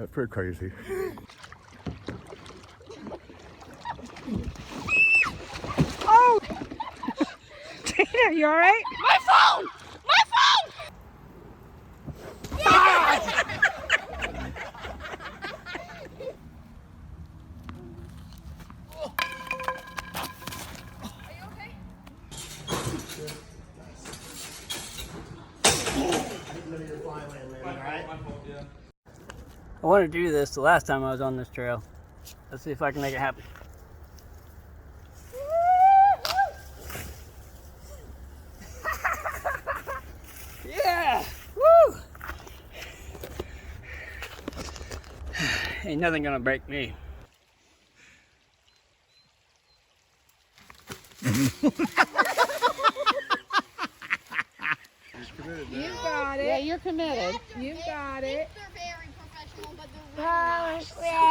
it's pretty crazy. Oh! Tina, you alright? My phone! My phone! I wanted to do this the last time I was on this trail. Let's see if I can make it happen. Yeah! Woo! Ain't nothing gonna break me. You got it. Yeah, you're committed. You got it. They're very professional, but they're really not.